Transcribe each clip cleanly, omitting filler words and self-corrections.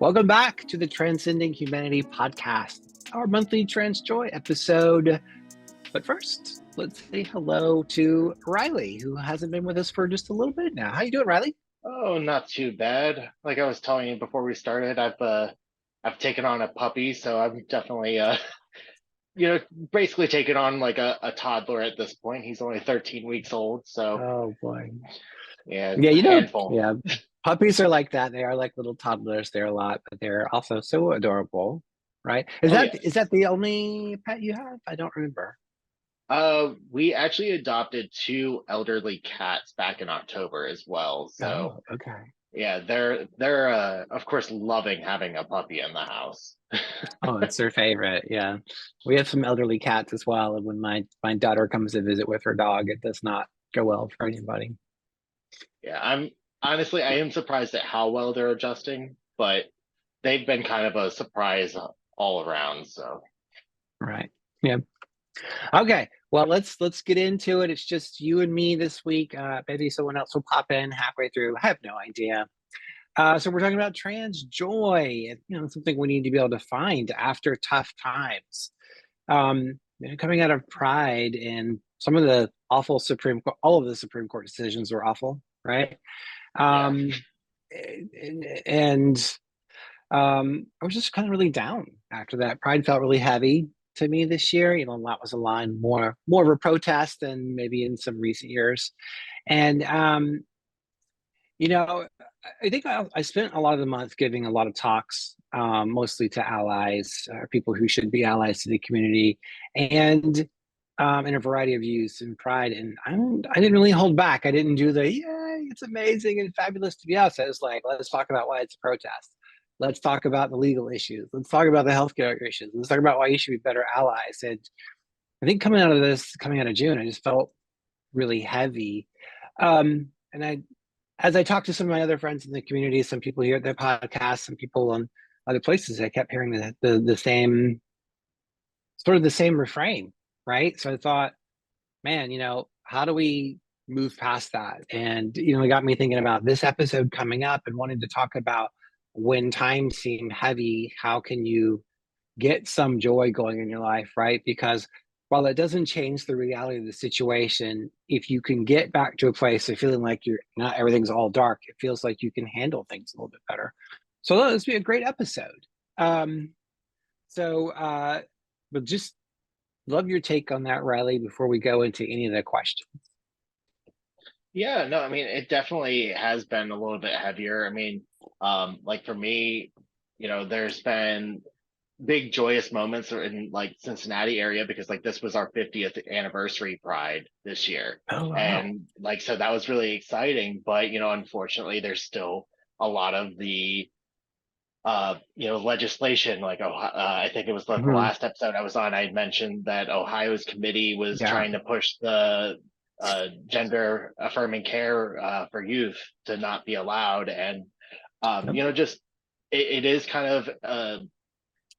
Welcome back to the Transcending Humanity podcast, our monthly Trans Joy episode. But first, let's say hello to Rylie, who hasn't been with us for just a little bit now. How you doing, Rylie? Oh, not too bad. Like I was telling you before we started, I've taken on a puppy, so I'm definitely basically taken on like a toddler at this point. He's only 13 weeks old, so Oh boy. yeah, Yeah, a handful. yeah, puppies are like that. They are like little toddlers. They're a lot, but they're also so adorable, right? Is Oh that yes. is that the only pet you have? I don't remember. We actually adopted two elderly cats back in October as well. So Oh, okay. yeah, they're of course loving having a puppy in the house. Oh, it's their favorite. Yeah. We have some elderly cats as well. And when my daughter comes to visit with her dog, it does not go well for anybody. Yeah, I am surprised at how well they're adjusting, but they've been kind of a surprise all around. So Right. Yeah. Okay. Well, let's get into it. It's just you and me this week. Maybe someone else will pop in halfway through. I have no idea. So we're talking about trans joy, something we need to be able to find after tough times. Coming out of Pride, and some of the awful Supreme Court, all of the Supreme Court decisions were awful, right? yeah. Um, and I was just kind of really down after that. Pride felt really heavy to me this year. A lot was aligned more of a protest than maybe in some recent years. And you know, I think I spent a lot of the month giving a lot of talks, mostly to allies, people who should be allies to the community, and in a variety of views and pride. And I didn't really hold back. I didn't do the, yay, it's amazing and fabulous to be us. I was like, let's talk about why it's a protest. Let's talk about the legal issues. Let's talk about the healthcare issues. Let's talk about why you should be better allies. And I think coming out of June, I just felt really heavy. And as I talked to some of my other friends in the community, some people here at the podcast, some people on other places, I kept hearing the same sort of the same refrain, right? So I thought, man, how do we move past that? And it got me thinking about this episode coming up and wanted to talk about when times seem heavy, how can you get some joy going in your life, right? Because while it doesn't change the reality of the situation, if you can get back to a place of feeling like you're not everything's all dark, it feels like you can handle things a little bit better. So this would be a great episode. Um, so but just love your take on that, Rylie, before we go into any of the questions. Yeah, no, I mean it definitely has been a little bit heavier. I mean, like for me, there's been big joyous moments in like Cincinnati area because like this was our 50th anniversary Pride this year. Oh wow. And like so that was really exciting, but unfortunately there's still a lot of the legislation like I think it was the Mhm. last episode I was on. I had mentioned that Ohio's committee was Yeah. trying to push the gender affirming care for youth to not be allowed, and Yep. just it is kind of a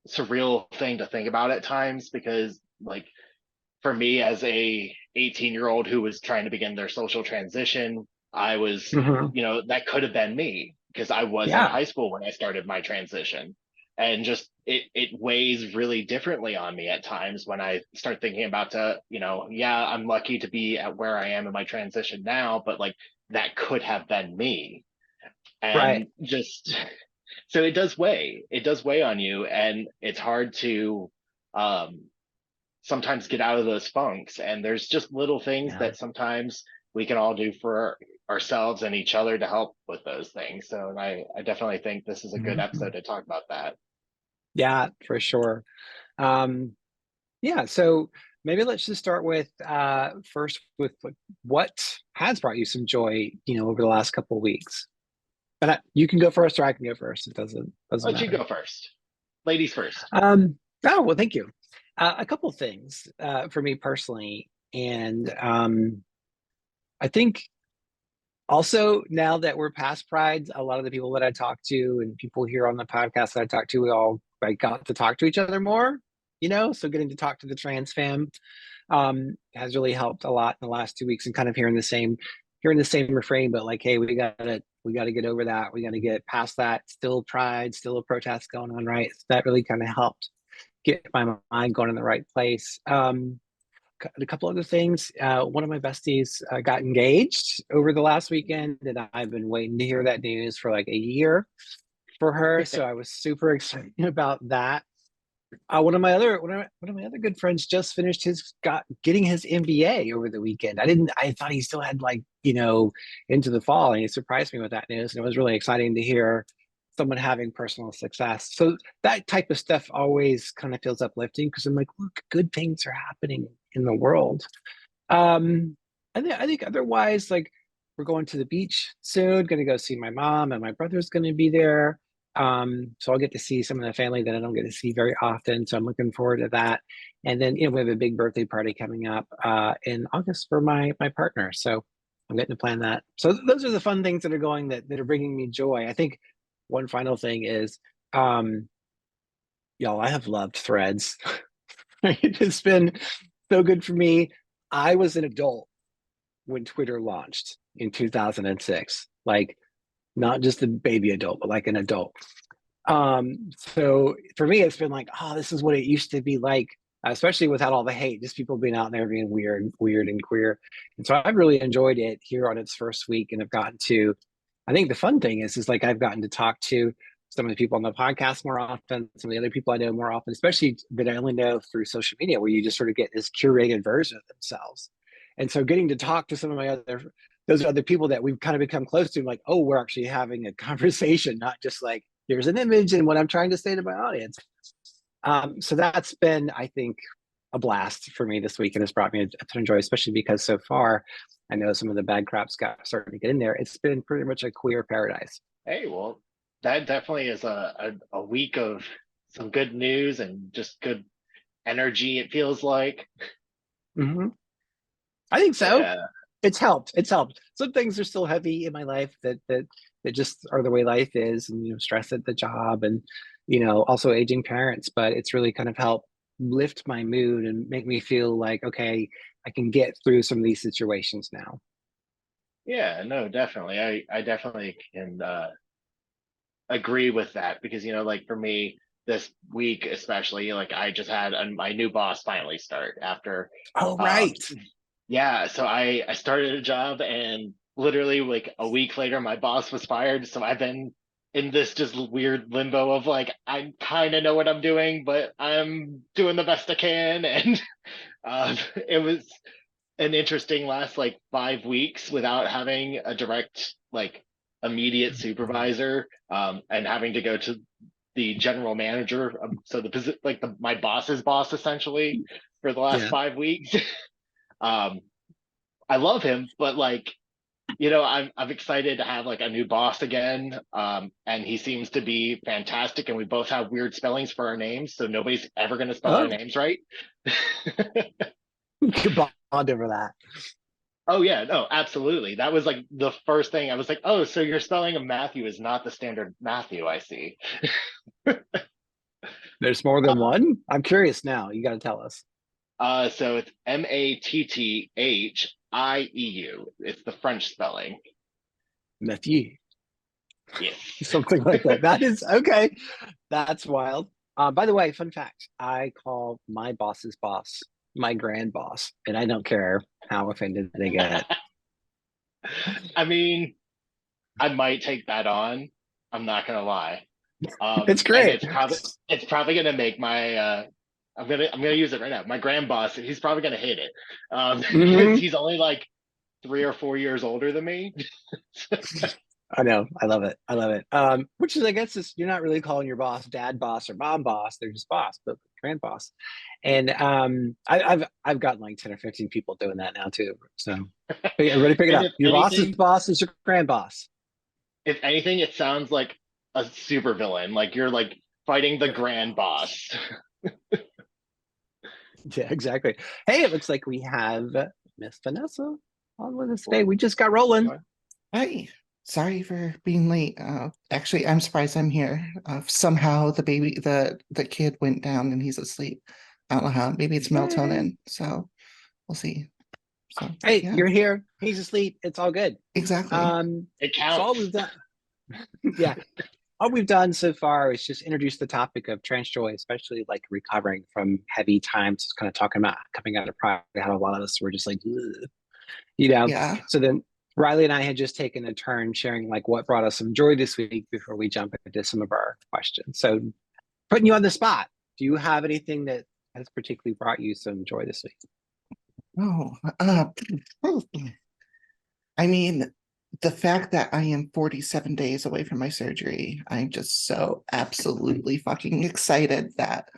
surreal thing to think about at times because like for me as a 18-year-old who was trying to begin their social transition, I was, Mhm. that could have been me because I was in Yeah. high school when I started my transition. And just it weighs really differently on me at times when I start thinking about yeah, I'm lucky to be at where I am in my transition now, but like that could have been me. Right. And just so it does weigh on you, and it's hard to um sometimes get out of those funks. And there's just little things Yeah. that sometimes we can all do for ourselves and each other to help with those things. So I definitely think this is a good Mhm. episode to talk about that. Yeah, for sure. Um, yeah, so maybe let's just start with first with what has brought you some joy, over the last couple of weeks. But you can go first, or I can go first. It doesn't Why don't you matter. go first? Ladies first. Oh well, thank you. A couple things for me personally, and I think also now that we're past Pride, a lot of the people that I talk to and people here on the podcast that I talk to, we all like got to talk to each other more. So getting to talk to the trans fam has really helped a lot in the last 2 weeks, and kind of hearing the same hearing the same refrain, but like, hey, we gotta get over that. We gotta get past that. Still pride, still a protest going on, right? So that really kind of helped get my mind going in the right place. A couple other things. One of my besties got engaged over the last weekend, and I've been waiting to hear that news for like a year for her. So I was super excited about that. One of my other good friends just finished his got getting his MBA over the weekend. I thought he still had like into the fall, and he surprised me with that news, and it was really exciting to hear someone having personal success. So that type of stuff always kind of feels uplifting because I'm like, look, good things are happening in the world. Um, I think otherwise, like we're going to the beach soon, gonna go see my mom and my brother's gonna be there. So I'll get to see some of the family that I don't get to see very often. So I'm looking forward to that. And then, we have a big birthday party coming up in August for my partner. So I'm getting to plan that. So those are the fun things that are going that are bringing me joy. I think one final thing is, um, y'all, I have loved Threads. It's been so good for me. I was an adult when Twitter launched in 2006, like not just a baby adult, but like an adult. So for me, it's been like, oh, this is what it used to be like, especially without all the hate, just people being out there being weird and queer. And so I've really enjoyed it here on its first week, and I've gotten to. I think the fun thing is like I've gotten to talk to some of the people on the podcast more often, some of the other people I know more often, especially that I only know through social media, where you just sort of get this curated version of themselves. And so getting to talk to some of my other those other people that we've kind of become close to, like, oh, we're actually having a conversation, not just like here's an image and what I'm trying to say to my audience. So that's been, I think, a blast for me this week, and it's brought me a ton of joy, especially because so far, I know some of the bad crap's got starting to get in there. It's been pretty much a queer paradise. Hey, well, that definitely is a week of some good news and just good energy, it feels like. Mm-hmm. I think so. Yeah. It's helped. It's helped. Some things are still heavy in my life that just are the way life is, and stress at the job, and also aging parents. But it's really kind of helped lift my mood and make me feel like, okay, I can get through some of these situations now. Yeah, no, definitely. I definitely can agree with that because, like for me, this week especially, like I just had my new boss finally start after Oh, um right. yeah, so I started a job and literally like a week later my boss was fired. So I've been in this just weird limbo of like I kind of know what I'm doing, but I'm doing the best I can. And it was an interesting last like 5 weeks without having a direct like immediate supervisor, and having to go to the general manager, so my boss's boss essentially for the last Yeah. 5 weeks. um I love him, but like, I'm excited to have like a new boss again. And he seems to be fantastic, and we both have weird spellings for our names, so nobody's ever going to spell our Oh, names right. you bond over that. Oh yeah, no, absolutely. That was like the first thing I was like, oh, so your spelling of Matthew is not the standard Matthew, I see. There's more than one. I'm curious now. You got to tell us. So it's Matthhieu. It's the French spelling. Matthew, Yes. something like that. That is okay. That's wild. By the way, fun fact: I call my boss's boss my grand boss, and I don't care how offended they get. I mean, I might take that on. I'm not gonna lie. It's And great. it's probably gonna make my I'm gonna use it right now. My grand boss, he's probably gonna hate it. Because Hmm. he's only like 3 or 4 years older than me. I know. I love it. I love it. Which is, I guess, is you're not really calling your boss dad boss or mom boss. They're just boss, but grand boss. And I've gotten like 10 or 15 people doing that now too. So everybody pick it And up. Your boss's boss is your grand boss. if anything, it sounds like a supervillain. Like you're like fighting the grand boss. Yeah, exactly. Hey, it looks like we have Miss Vanessa on with us today. Well, We just got rolling. Hi. Sorry for being late. Actually, I'm surprised I'm here. Somehow the kid went down and he's asleep. I don't know how. Maybe it's Yay. melatonin. So we'll see. So Hey, yeah, you're here. He's asleep. It's all good. exactly. It So all counts. we've done, yeah, all we've done so far is just introduce the topic of trans joy, especially like recovering from heavy times. Kind of talking about coming out of pride. How a lot of us were just like, ugh, you know. Yeah. So then Rylie and I had just taken a turn sharing like what brought us some joy this week before we jump into some of our questions. So putting you on the spot, do you have anything that has particularly brought you some joy this week? Oh, I mean, the fact that I am 47 days away from my surgery, I'm just so absolutely fucking excited that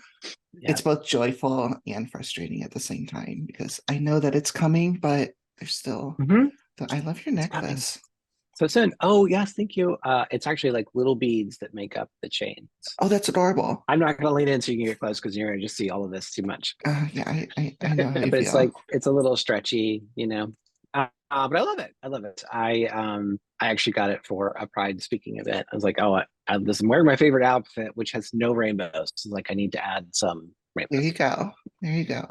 Yeah. it's both joyful and frustrating at the same time because I know that it's coming, but there's still. Mm-hmm. I love your It's coming. necklace. So soon. Oh, yes, thank you. It's actually like little beads that make up the chains. Oh, that's adorable. I'm not going to lean in so you can get close because you're going to just see all of this too much. Yeah, I know how you But it's feel. like it's a little stretchy, you know. But I love it. I love it. I actually got it for a Pride speaking event. I was like, oh, I'm wearing my favorite outfit, which has no rainbows. So like, I need to add some There rainbows. you go. There you go.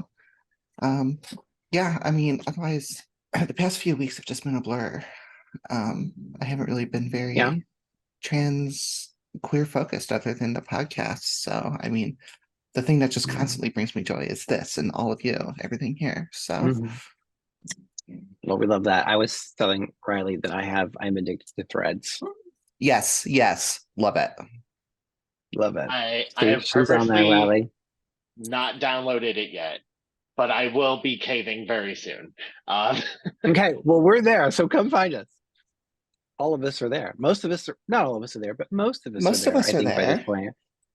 Um, yeah, I mean, otherwise, the past few weeks have just been a blur. I haven't really been Yeah. very trans queer focused other than the podcast. So, I mean, the thing that just constantly brings me joy is this and all of you, everything here. So, Mm-hmm. Well, we love that. I was telling Rylie that I'm addicted to threads. yes, yes, love it. Love it. I have She's on there, purposely Rylie. not downloaded it yet, but I will be caving very soon. Okay, well, we're there, so come find us. All of us are there. Most of us are not all of us are there, but most of us are Most of there, us I are think, by this there. point.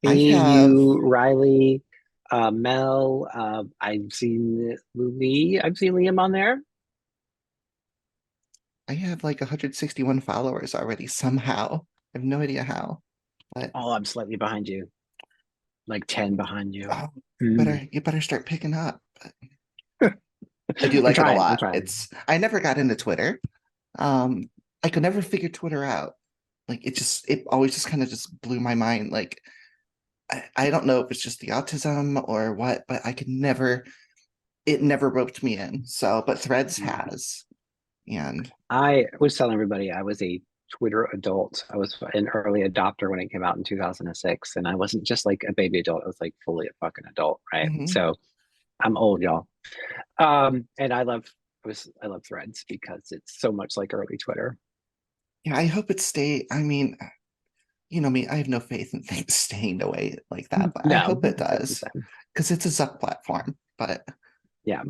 I Me, have you, Rylie, Mel, I've seen Lee, I've seen Liam on there. I have like 161 followers already somehow. I have no idea how, but Oh, I'm slightly behind you, like 10 behind you. oh, Mm. you better start picking up. I do I'm like it a trying, I'm lot. trying. I never got into Twitter. Um, I could never figure Twitter out. Like it always just kind of just blew my mind. Like I don't know if it's just the autism or what, but it never roped me in. So, but Threads Mm. has. And I was telling everybody I was a Twitter adult. I was an early adopter when it came out in 2006, and I wasn't just like a baby adult. I was like fully a fucking adult, right? mhm. So I'm old, y'all. And I love Threads because it's so much like early Twitter. Yeah, I hope it stay. I mean, you know me, I have no faith in things staying the way like that, but I No, hope it it's the does same. because it's a Zuck platform. But Yeah.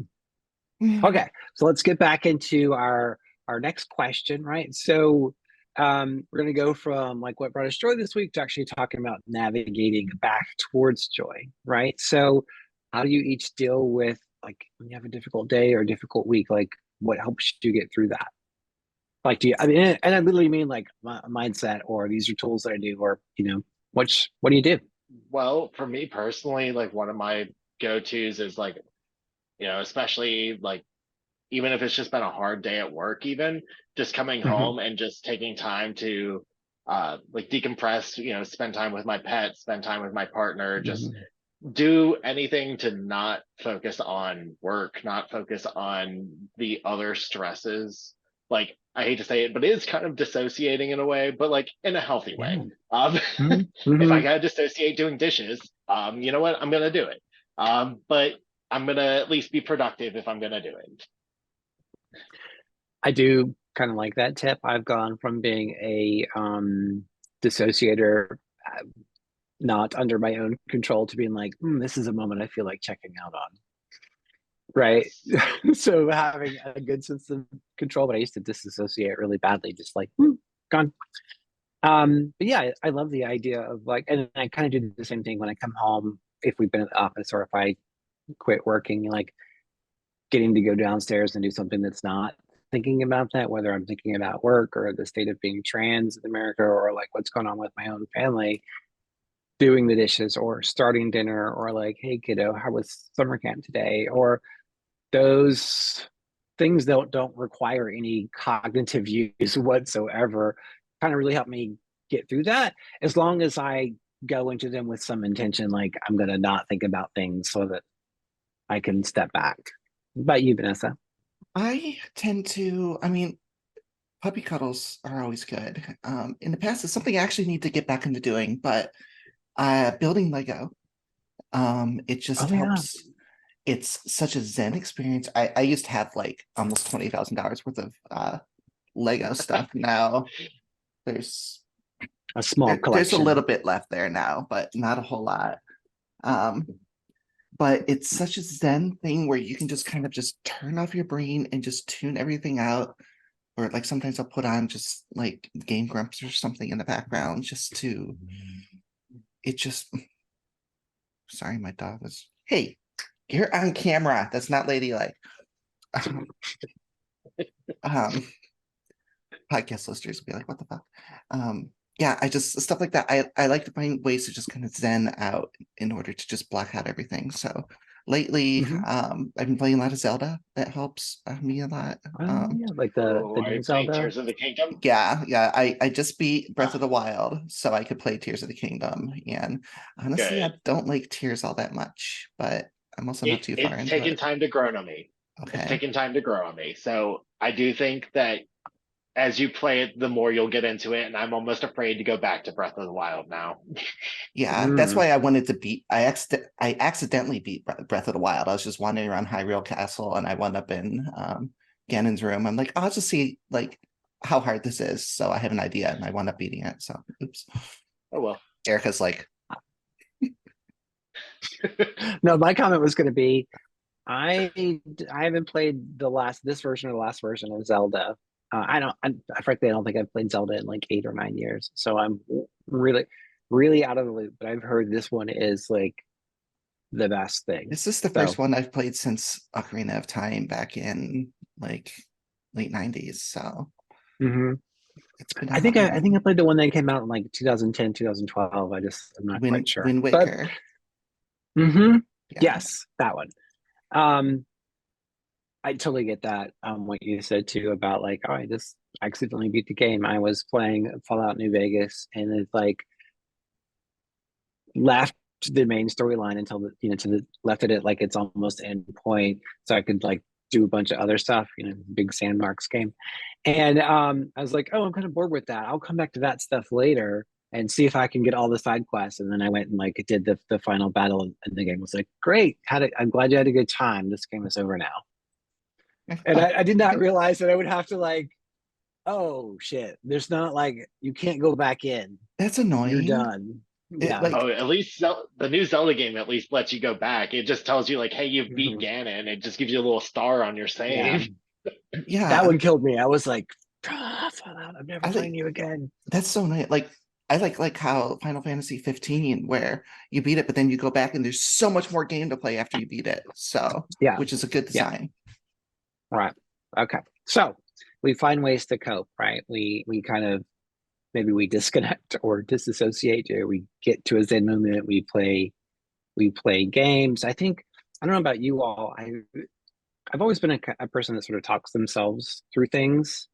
Okay, so let's get back into our next question, right? So we're going to go from like what brought us joy this week to actually talking about navigating back towards joy, right? So how do you each deal with like when you have a difficult day or a difficult week? Like what helps you get through that? Like, do you? I mean, and I literally mean like mindset, or these are tools that I do, or what do you do? Well, for me personally, like one of my go-tos is like, especially like even if it's just been a hard day at work, even just coming Mm-hmm. home and just taking time to like decompress, spend time with my pet, spend time with my partner, just Mm-hmm. do anything to not focus on work, not focus on the other stresses. Like I hate to say it, but it is kind of dissociating in a way, but like in a healthy way. Yeah. Um, Mm-hmm. if I Mm-hmm. gotta dissociate doing dishes, you know what? I'm gonna do it. But I'm gonna at least be productive if I'm gonna do it. I do kind of like that tip. I've gone from being a dissociator, uh, not under my own control, to being like, this is a moment I feel like checking out on. Right. Yes. So having a good sense of control, but I used to disassociate really badly, just like gone. But yeah, I love the idea of like, and I kind of do the same thing when I come home, if we've been at the office or if I quit working, like getting to go downstairs and do something that's not thinking about that, whether I'm thinking about work or the state of being trans in America or like what's going on with my own family, doing the dishes or starting dinner or like, hey kiddo, how was summer camp today? Or those things don't require any cognitive use whatsoever. Kind of really help me get through that as long as I go into them with some intention, like I'm gonna not think about things so that I can step back. But you, Vanessa? I tend to, I mean, puppy cuddles are always good. In the past, it's something I actually need to get back into doing, but building Lego, it just Oh yeah. helps. It's such a Zen experience. I used to have like almost $20,000 worth of Lego stuff. Now there's A small there's a collection. little bit left there now, but not a whole lot. Um, but it's such a Zen thing where you can just kind of just turn off your brain and just tune everything out. Or like sometimes I'll put on just like Game Grumps or something in the background just to it just sorry, my dog was hey, you're on camera. That's not ladylike. Um podcast listeners will be like, what the fuck? Yeah, I just stuff like that. I like to find ways to just kind of zen out in order to just block out everything. So lately, Hmm. I've been playing a lot of Zelda. That helps me a lot. Oh yeah, like Oh, the are new you playing Zelda. Tears of the Kingdom? Yeah. I just beat Breath of Ah, the Wild, so I could play Tears of the Kingdom. And honestly, I good. don't like Tears all that much, but I'm also not too far It's into taken it. time to grow on me. It's Okay. taken time to grow on me. So I do think that as you play it, the more you'll get into it, and I'm almost afraid to go back to Breath of the Wild now. Yeah, that's Mm. why I wanted to beat. I accidentally beat Breath of the Wild. I was just wandering around Hyrule Castle, and I wound up in Ganon's room. I'm like, I'll just see like how hard this is, so I have an idea, and I wound up beating it. So, oops. Oh well. Erica's like, No, my comment was going to be I I haven't played this version or the last version of Zelda. I don't. Frankly, I don't think I've played Zelda in like 8 or 9 years. So I'm really, really out of the loop. But I've heard this one is like the best thing. this is the first So one I've played since Ocarina of Time back in like late '90s. So mhm. it's been a I hot think I minute. think I played the one that came out in like 2010, 2012. I'm not quite sure. Wind But Waker. hmm Yeah, yes, that one. Um, I totally get that. What you said too about like, oh, I just accidentally beat the game. I was playing Fallout New Vegas, and it's like left the main storyline until to the left it at like it's almost end point, so I could like do a bunch of other stuff. Big sandbox game, and I was like, oh, I'm kind of bored with that. I'll come back to that stuff later and see if I can get all the side quests. And then I went and like did the final battle, and the game was like, great. I'm glad you had a good time. This game is over now. And I did not realize that I would have to like, oh shit, there's not like you can't go back in. that's You're annoying. done. It Yeah. like Oh, at least the new Zelda game at least lets you go back. It just tells you like, hey, you beat Mhm. Ganon. It just gives you a little star on your Yeah. save. That yeah, one killed me. I was like, Fallout, I'm never I playing like you again. that's so nice. Like I like how Final Fantasy 15, where you beat it, but then you go back and there's so much more game to play after you beat it. So, Yeah. which is a good Yeah. design. Right. Okay. So we find ways to cope, right? We kind of maybe we disconnect or disassociate, or we get to a Zen moment. We play games. I don't know about you all. I've always been a person that sort of talks themselves through things.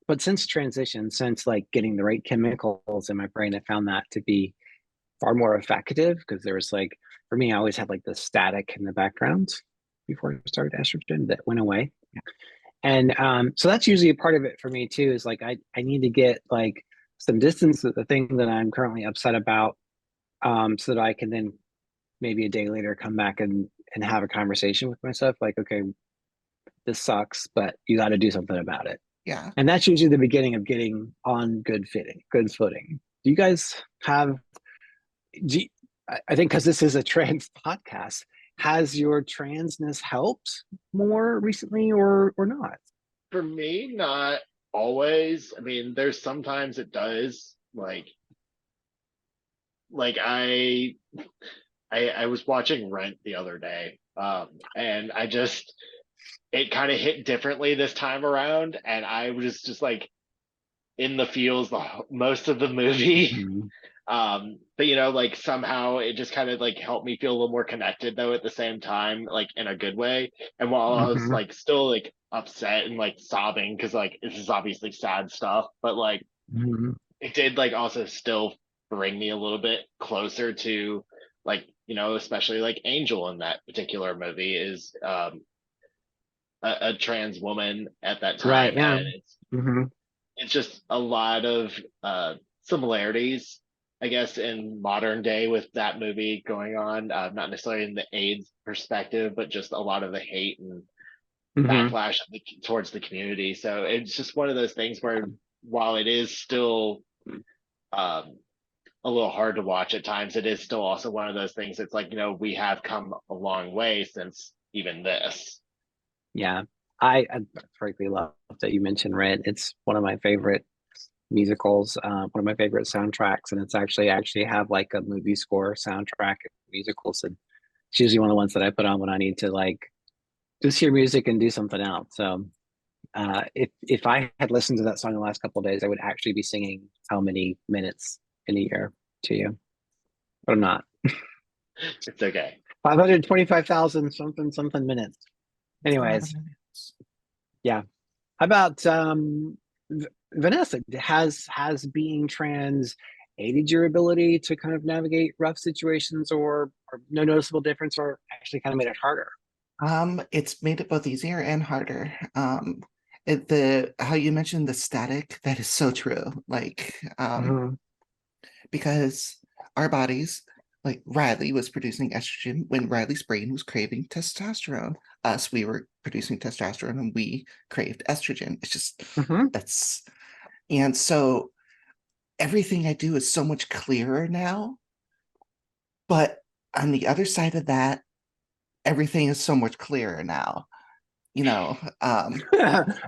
But since transition, since like getting the right chemicals in my brain, I found that to be far more effective because there was like, for me, I always had like the static in the background before I started estrogen that went away. And so that's usually a part of it for me too, is like I need to get like some distance with the thing that I'm currently upset about, so that I can then maybe a day later come back and have a conversation with myself like, okay, this sucks, but you got to do something about it. Yeah. And that's usually the beginning of getting on good footing. Do you guys have? Do you, I think because this is a trans podcast, has your transness helped more recently or not? For me, not always. I mean, there's sometimes it does. Like I was watching Rent the other day, and it kind of hit differently this time around, and I was just like in the feels most of the movie. Mm-hmm. But like somehow it just kind of like helped me feel a little more connected though at the same time, like in a good way. And while I was Mm-hmm. like still like upset and like sobbing because like this is obviously sad stuff, but like Mm-hmm. it did like also still bring me a little bit closer to like especially like Angel in that particular movie is a trans woman at that Right. time, Yeah. and Hmm. it's just a lot of similarities, I guess, in modern day with that movie going on. Not necessarily in the AIDS perspective, but just a lot of the hate and Hmm. backlash towards the community. So it's just one of those things where, while it is still um, a little hard to watch at times, it is still also one of those things. It's like, we have come a long way since even this. Yeah. I frankly love that you mentioned Rent. It's one of my favorite musicals, one of my favorite soundtracks, and it's actually have like a movie score soundtrack musicals, and it's usually one of the ones that I put on when I need to like just hear music and do something else. So if I had listened to that song the last couple of days, I would actually be singing how many minutes in a year to you, but I'm not. It's okay. 525,000 something minutes. It's a lot of Anyways, minutes. yeah. How about Vanessa? Has being trans aided your ability to kind of navigate rough situations, or no noticeable difference, or actually kind of made it harder? It's made it both easier and harder. The how you mentioned the static, that is so true. Like, Mhm. because our bodies, like Rylie was producing estrogen when Riley's brain was craving testosterone. Us, we were producing testosterone and we craved estrogen. It's just Mhm. that's and so everything I do is so much clearer now. But on the other side of that, everything is so much clearer now. You know,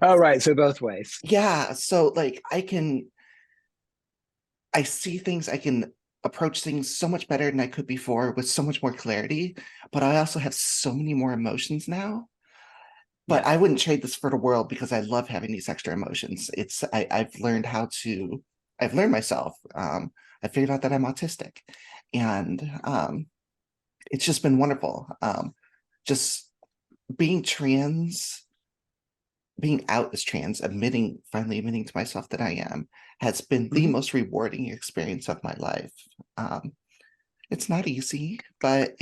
All right, so both ways. yeah. So like I see things, I can approach things so much better than I could before with so much more clarity. But I also have so many more emotions now. But Yeah. I wouldn't trade this for the world because I love having these extra emotions. I've learned how to I've learned myself. I figured out that I'm autistic, and it's just been wonderful. Just being trans, being out as trans, finally admitting to myself that I am, has been the Mhm. most rewarding experience of my life. Um, it's not easy, but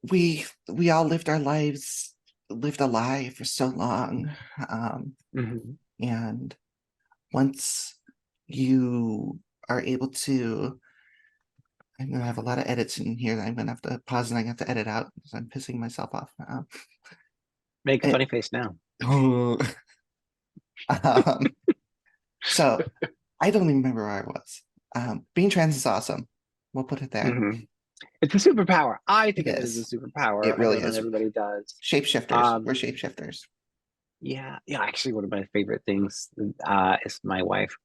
we all lived our lives, lived a lie for so long, Mhm. and once you are able to, I'm gonna have a lot of edits in here that I'm gonna have to pause and I have to edit out because I'm pissing myself off now. Make a It, funny face now. um, so I don't even remember where I was. Being trans is awesome. We'll put it there. Mhm. It's a superpower. I It think of it as a is. superpower. It I really know not is. everybody does. Shapeshifters. We're Um, shapeshifters. yeah, yeah. Actually, one of my favorite things is my wife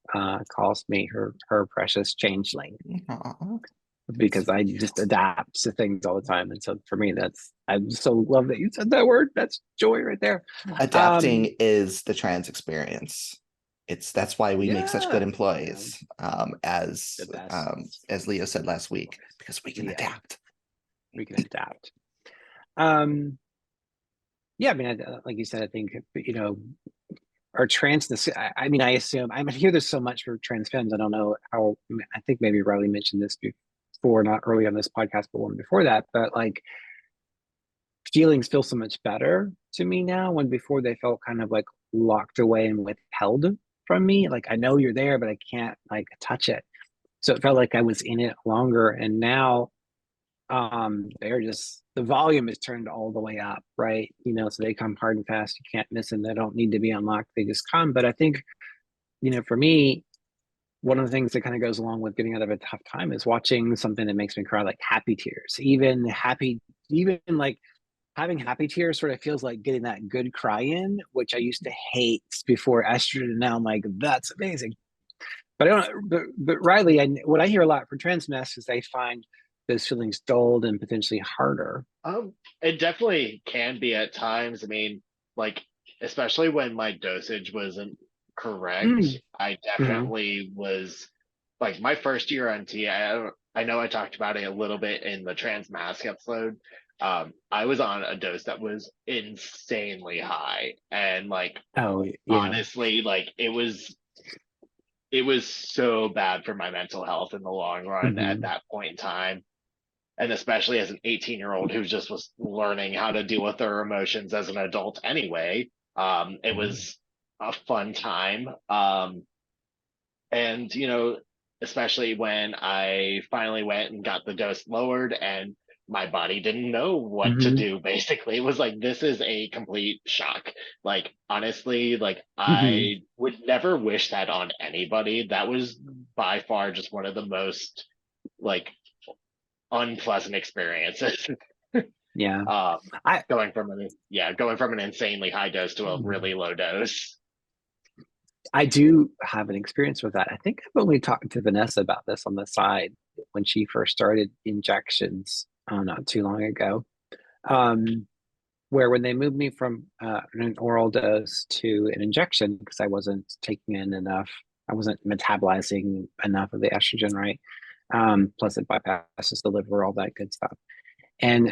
calls me her precious changeling, Aw, because I just adapt to things all the time. And so for me, I so love that you said that word. That's joy right there. adapting is the trans experience. That's why we make such good Yeah, yeah, employees, the best. as Leo said last week, because we can Yeah, adapt. we can adapt. Um, yeah, I mean, like you said, I think our transness. I mean, I assume I hear this so much for trans femmes. I don't know how. I think maybe Riley mentioned this before, not early on this podcast, but one before that. But like, feelings feel so much better to me now, when before they felt kind of like locked away and withheld from me. Like, I know you're there, but I can't like touch it. So it felt like I was in it longer. And now they're just, the volume is turned all the way up, right? So they come hard and fast. You can't miss them. They don't need to be unlocked. They just come. But I think, for me, one of the things that kind of goes along with getting out of a tough time is watching something that makes me cry, like happy tears. Even like having happy tears sort of feels like getting that good cry in, which I used to hate before estrogen. And now I'm like, that's amazing. But I don't. But Riley, what I hear a lot from trans masks is they find those feelings dulled and potentially harder. It definitely can be at times. I mean, like, especially when my dosage wasn't correct, Mm. I Hmm. definitely was like my first year on T. I know I talked about it a little bit in the trans mask episode. I was on a dose that was insanely high, and like, Oh yeah. honestly, like, it was so bad for my mental health in the long run at Hmm. that point in time. and especially as an 18-year-old who just was learning how to deal with their emotions as an adult anyway. It was a fun time. And, especially when I finally went and got the dose lowered and my body didn't know what to Hmm. do, basically. It was like, this is a complete shock. Like, honestly, like, Hmm. I would never wish that on anybody. That was by far just one of the most, like, unpleasant experiences. Yeah. um, I going from an insanely high dose to a really low dose. I do have an experience with that. I think I've only talked to Vanessa about this on the side when she first started injections not too long ago. Um, where when they moved me from an oral dose to an injection because I wasn't taking in enough, I wasn't metabolizing enough of the estrogen, right? Plus it bypasses the liver, all that good stuff. And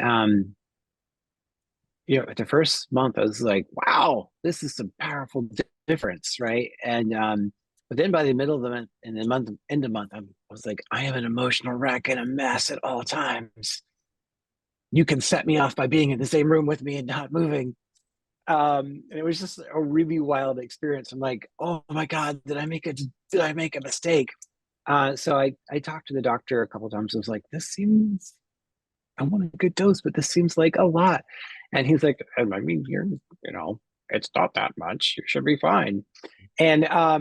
the first month I was like, wow, this is some powerful difference, right? And but then by the middle of the month and the month end of month, I was like, I am an emotional wreck and a mess at all times. You can set me off by being in the same room with me and not moving. And it was just a really wild experience. I'm like, oh my God, did I make a mistake? So I talked to the doctor a couple of times. I was like, I want a good dose, but this seems like a lot. And he's like, I mean, it's not that much. You should be fine. And I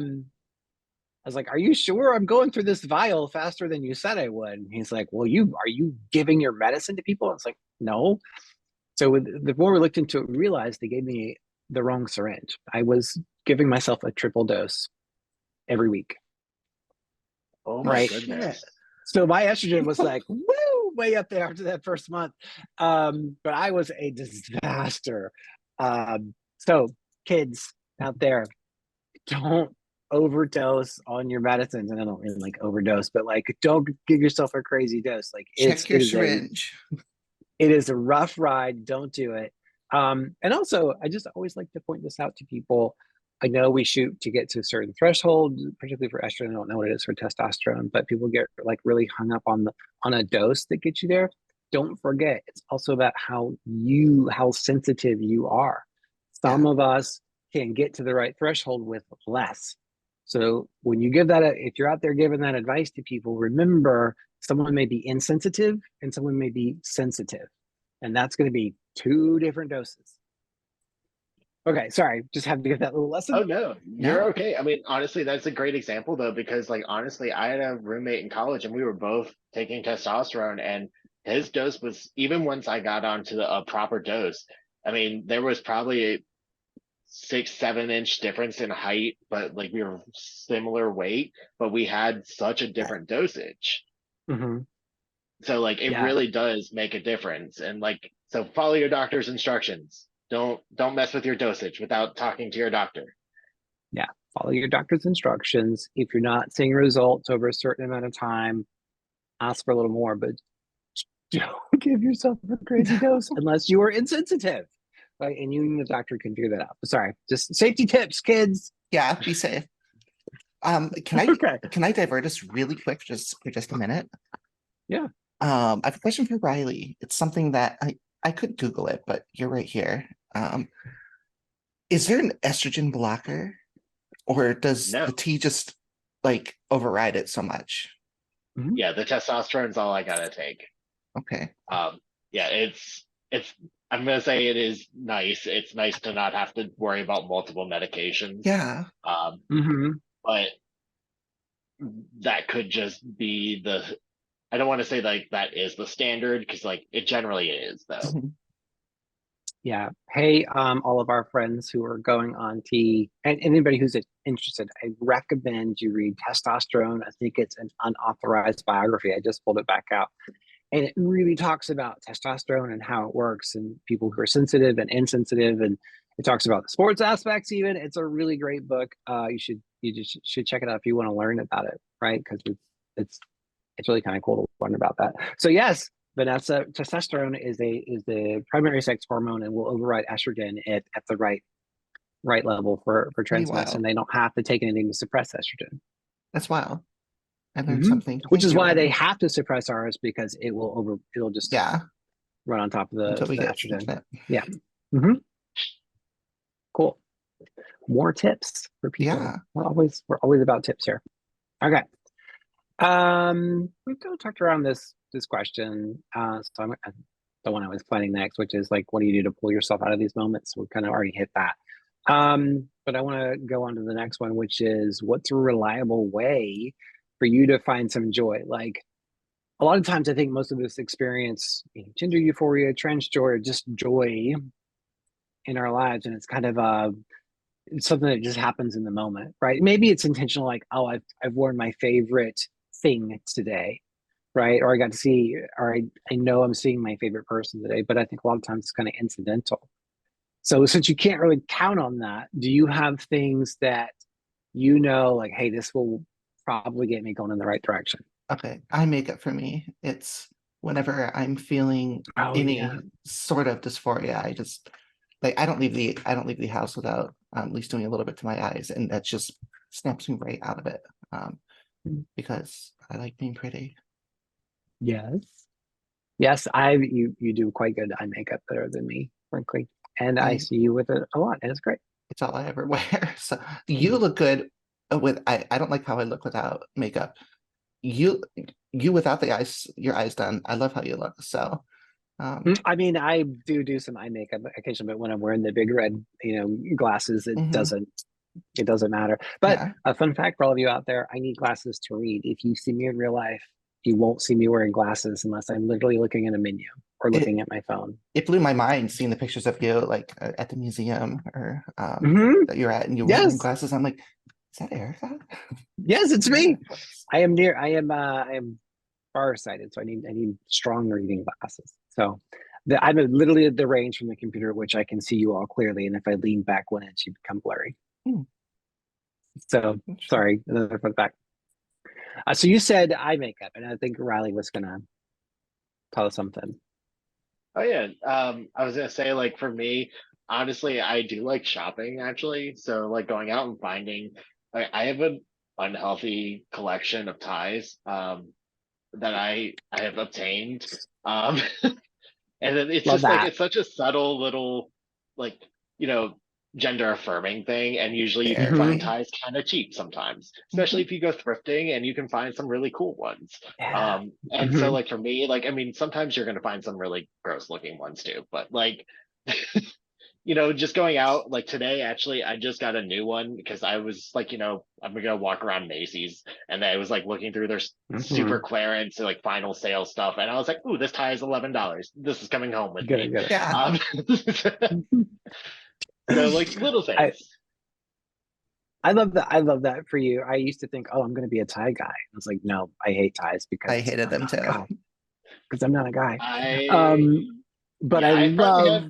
was like, are you sure I'm going through this vial faster than you said I would? And he's like, well, are you giving your medicine to people? I was like, no. So the more we looked into it, we realized they gave me the wrong syringe. I was giving myself a triple dose every week, Oh my right? goodness. So my estrogen was like, woo, way up there after that first month. But I was a disaster. So kids out there, don't overdose on your medicines. And I don't really like overdose, but like don't give yourself a crazy dose. Like Check your syringe. it is a rough ride. Don't do it. And also, I just always like to point this out to people. I know we shoot to get to a certain threshold, particularly for estrogen. I don't know what it is for testosterone, but people get like really hung up on a dose that gets you there. Don't forget, it's also about how sensitive you are. Yeah. Some of us can get to the right threshold with less. So when you if you're out there giving that advice to people, remember someone may be insensitive and someone may be sensitive. And that's going to be two different doses. Okay, sorry, just had to get that little lesson. Oh no, you're No. okay. I mean, honestly, that's a great example though, because like honestly, I had a roommate in college and we were both taking testosterone and his dose was even once I got onto a proper dose. I mean, there was probably a 6, 7 inch difference in height, but like we were similar weight, but we had such a Yeah. different dosage. Mm-hmm. So like it Yeah, really does make a difference. And like so follow your doctor's instructions. Don't mess with your dosage without talking to your doctor. yeah. Follow your doctor's instructions. If you're not seeing results over a certain amount of time, ask for a little more, but don't give yourself a crazy dose unless you are insensitive. Right. And you and the doctor can figure that out. But sorry, just safety tips, kids. Yeah, be safe. Can I Okay. can I divert us really quick for just a minute? Yeah. I have a question for Rylie. It's something that I could Google it, but you're right here. Is there an estrogen blocker, or does No. the tea just like override it so much? Yeah, the testosterone's all I gotta take. Okay. Yeah, it's I'm gonna say it is nice. It's nice to not have to worry about multiple medications. Yeah. Um, Mm-hmm. but that could just be I don't want to say like that is the standard because like it generally is though. Mhm. Yeah. Hey, all of our friends who are going on T and anybody who's interested, I recommend you read Testosterone. I think it's an unauthorized biography. I just pulled it back out. And it really talks about testosterone and how it works and people who are sensitive and insensitive. And it talks about the sports aspects even. It's a really great book. You just should check it out if you want to learn about it, right? Because it's it's really kind of cool to learn about that. So yes, Vanessa, testosterone is the primary sex hormone and will override estrogen at the right level for Pretty trans men, wild. and they don't have to take anything to suppress estrogen. That's wild. I learned something. Which Thank is you, why they Rylie. have to suppress ours, because it'll just Yeah, run on top of until we the get estrogen. infinite. Yeah. hmm Cool. More tips for people. Yeah. We're always about tips here. Okay. We've kind of talked around this question. So I'm the one I was planning next, which is like, what do you do to pull yourself out of these moments? So we kind of already hit that. But I want to go on to the next one, which is, what's a reliable way for you to find some joy? Like, a lot of times I think most of this experience, gender euphoria, trans joy, or just joy in our lives, and it's kind of it's something that just happens in the moment, right? Maybe it's intentional, like, oh, I've worn my favorite thing today, right? Or I got to see, or I know I'm seeing my favorite person today, but I think a lot of times it's kind of incidental. So since you can't really count on that, do you have things that like, hey, this will probably get me going in the right direction? Okay. Eye makeup for me. It's whenever I'm feeling Oh any yeah. sort of dysphoria, I just like I don't leave the house without at least doing a little bit to my eyes, and that just snaps me right out of it. Because I like being pretty. Yes. Yes, you do quite good eye makeup, better than me, frankly. And I I see you with it a lot, and it's great. It's all I ever wear. So you look good with I don't like how I look without makeup. You you without the eyes your eyes done. I love how you look. So I mean, I do some eye makeup occasionally, but when I'm wearing the big red, glasses, mhm, it doesn't matter. But yeah. a fun fact for all of you out there, I need glasses to read. If you see me in real life, you won't see me wearing glasses unless I'm literally looking at a menu or It looking at my phone. it blew my mind seeing the pictures of you like at the museum or hmm that you're at and you were wearing Yes. glasses. I'm like, is that Erica? Yes, it's me. Yes. I am farsighted, so I need strong reading glasses. So I'm literally at the range from the computer at which I can see you all clearly, and if I lean back 1 inch, you become blurry. Hmm, So interesting. sorry, another fun fact. So you said eye makeup, and I think Rylie was gonna tell us something. Oh yeah. I was gonna say, like, for me, honestly, I do like shopping actually. So like going out and finding, I have an unhealthy collection of ties that I have obtained. Um and then it's Love just like that. it's such a subtle little, like, you know, gender affirming thing. And usually you can find Very. ties kind of cheap sometimes, especially Mhm. if you go thrifting and you can find some really cool ones. Yeah. And so like for me, like, I mean, sometimes you're gonna find some really gross looking ones too, but like just going out like today, actually, I just got a new one because I was like, I'm gonna walk around Macy's, and I was like looking through their super hmm clearance and like final sale stuff, and I was like, "Ooh, this tie is $11. This is coming home with Good, me." good. Yeah. Um, so like little I things. I love that. I love that for you. I used to think, oh, I'm going to be a tie guy. I was like, no, I hate ties I because hated I'm them not a too. guy. Because I'm not a guy. I But Yeah, I I probably love.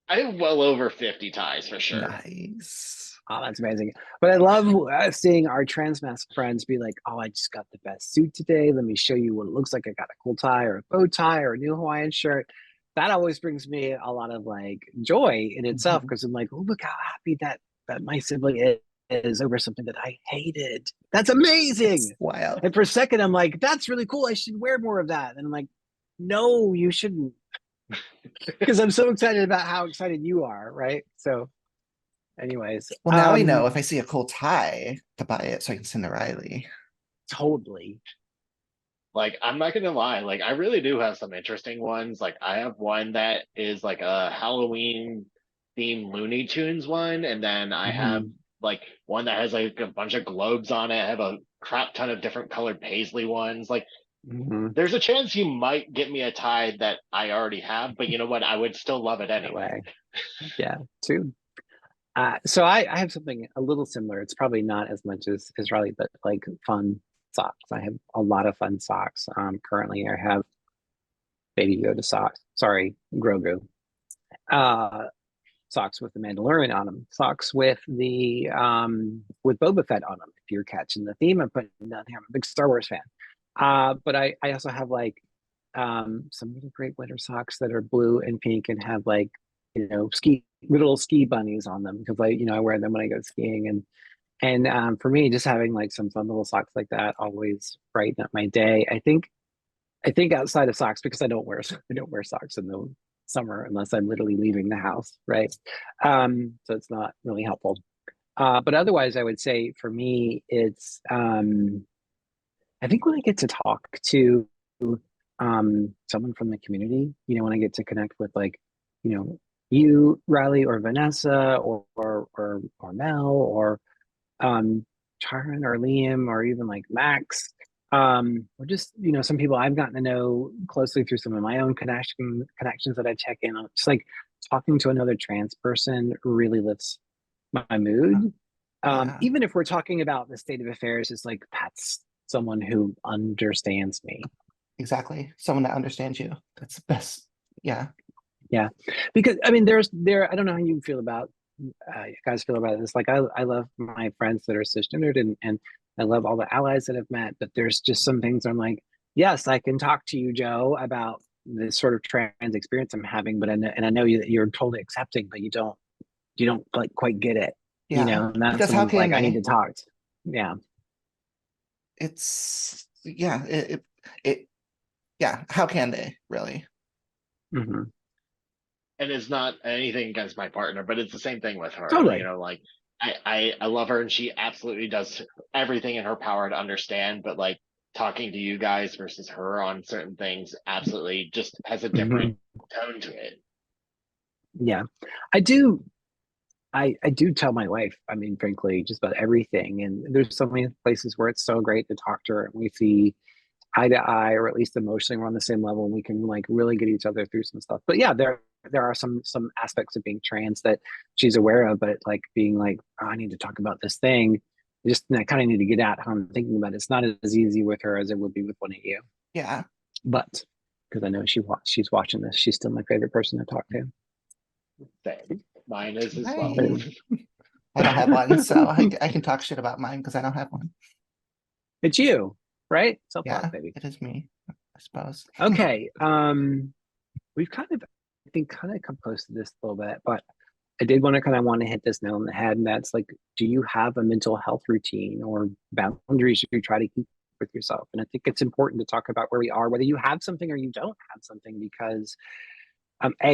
have well over 50 ties for sure. Nice. Oh, that's amazing. But I love seeing our trans mask friends be like, oh, I just got the best suit today. Let me show you what it looks like. I got a cool tie or a bow tie or a new Hawaiian shirt. That always brings me a lot of like joy in itself, Mhm. because I'm like, oh, look how happy that my sibling is over something that I hated. That's amazing. It's wild. And for a second, I'm like, that's really cool. I should wear more of that. And I'm like, no, you shouldn't, because I'm so excited about how excited you are, right? So, anyways, Well, now I know if I see a cool tie to buy it so I can send to Rylie. totally. Like, I'm not gonna lie, like I really do have some interesting ones. Like I have one that is like a Halloween themed Looney Tunes one, and then I have Mhm. like one that has like a bunch of globes on it. I have a crap ton of different colored paisley ones. Like Mhm. there's a chance you might get me a tie that I already have, but you know what? I would still love it No anyway. way. Yeah, too. So I have something a little similar. It's probably not as much as Riley, but like fun socks. I have a lot of fun socks. Currently I have Baby Yoda socks. Sorry, Grogu. Uh, Socks with the Mandalorian on them. Socks with Boba Fett on them. If you're catching the theme, I'm putting down here. I'm a big Star Wars fan. But I also have like some really great winter socks that are blue and pink and have like ski little ski bunnies on them, because I wear them when I go skiing, and And for me, just having like some fun little socks like that always brighten up my day. I think outside of socks, because I don't wear socks in the summer unless I'm literally leaving the house, right? So it's not really helpful. But otherwise, I would say for me, it's I think when I get to talk to someone from the community, when I get to connect with like, you, Riley, or Vanessa, or Mel, or um Charon, or Liam, or even like Max, or just some people I've gotten to know closely through some of my own connections that I check in on. Just like talking to another trans person really lifts my mood. Yeah, Even if we're talking about the state of affairs, it's like that's someone who understands me. exactly. Someone that understands you. That's the best. Yeah. Yeah, because I mean, I don't know how you feel about you guys feel about this. Like I love my friends that are cisgendered, and I love all the allies that I've met. But there's just some things I'm like, yes, I can talk to you, Joe, about this sort of trans experience I'm having. But I know you that you're totally accepting, but you don't like quite get it, Yeah. and that's Because when how I'm can like, I need to they? talk. Yeah. It's yeah, it yeah, how can they really? Hmm. And it's not anything against my partner, but it's the same thing with her. Totally. Like I love her and she absolutely does everything in her power to understand, but like talking to you guys versus her on certain things absolutely just has a different Hmm. tone to it. Yeah, I do. I do tell my wife, I mean, frankly, just about everything. And there's so many places where it's so great to talk to her and we see eye to eye, or at least emotionally we're on the same level, and we can like really get each other through some stuff. But yeah, there are some aspects of being trans that she's aware of, but like being like, oh, I need to talk about this thing. Just I kind of need to get out how I'm thinking about it. It's not as easy with her as it would be with one of you. Yeah. But because I know she's watching this, she's still my favorite person to talk to. Same. Mine is as well. But I I don't have one, so I can talk shit about mine because I don't have one. it's you, right? Self love, Yeah, baby. it is me, I suppose. Okay. We've I think, kind of come close to this a little bit, but I did want to hit this nail on the head, and that's like, do you have a mental health routine or boundaries you try to keep with yourself? And I think it's important to talk about where we are, whether you have something or you don't have something, because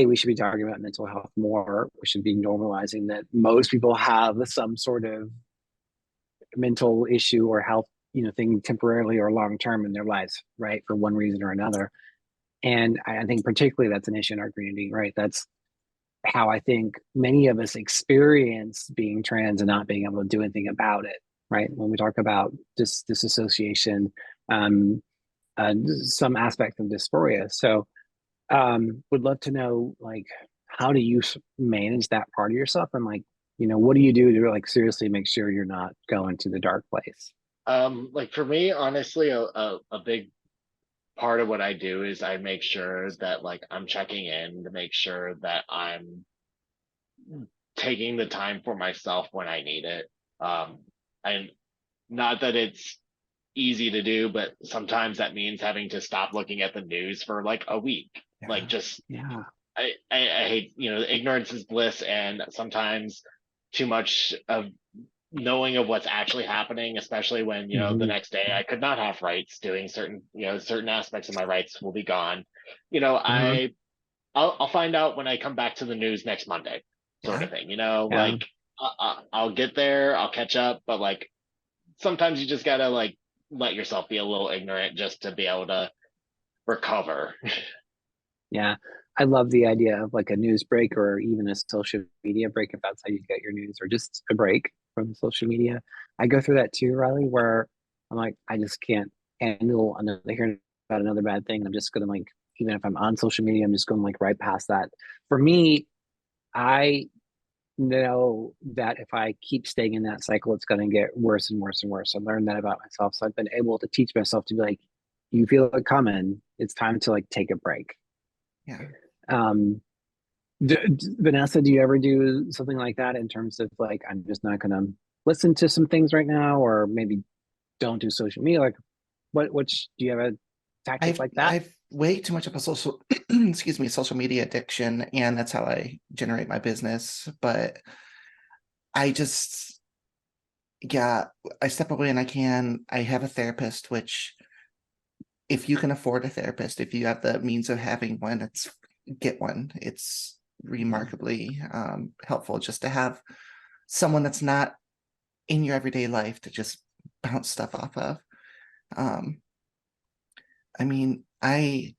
we should be talking about mental health more. We should be normalizing that most people have some sort of mental issue or health, thing, temporarily or long term in their lives, right? For one reason or another. And I think particularly that's an issue in our community, right? That's how I think many of us experience being trans and not being able to do anything about it, right? When we talk about disassociation, um, some aspect of dysphoria. So, would love to know, like, how do you manage that part of yourself, and like, what do you do to like seriously make sure you're not going to the dark place? Like for me, honestly, a big part of what I do is I make sure that like I'm checking in to make sure that I'm taking the time for myself when I need it. And not that it's easy to do, but sometimes that means having to stop looking at the news for like a week. Like Yeah. just Yeah. I hate, ignorance is bliss, and sometimes too much of knowing of what's actually happening, especially when, the Hmm. next day I could not have rights doing certain aspects of my rights will be gone. Hmm. I'll find out when I come back to the news next Monday, sort Yeah. of thing. Yeah. Like I'll get there, I'll catch up, but like sometimes you just gotta like let yourself be a little ignorant just to be able to recover. Yeah. I love the idea of like a news break, or even a social media break, if that's how you get your news, or just a break from social media. I go through that too, Riley, where I'm like, I just can't handle another hearing about another bad thing. I'm just gonna like, even if I'm on social media, I'm just going like right past that. For me, I know that if I keep staying in that cycle, it's gonna get worse and worse and worse. I learned that about myself. So I've been able to teach myself to be like, you feel it coming, it's time to like take a break. Yeah. Um, Vanessa, do you ever do something like that, in terms of like, I'm just not gonna listen to some things right now, or maybe don't do social media? Like, do you have a tactic like that? I've way too much of a social excuse me, social media addiction, and that's how I generate my business. But I just yeah, I step away and I have a therapist, which if you can afford a therapist, if you have the means of having one, get one. It's remarkably helpful just to have someone that's not in your everyday life to just bounce stuff off of. Um, I mean, I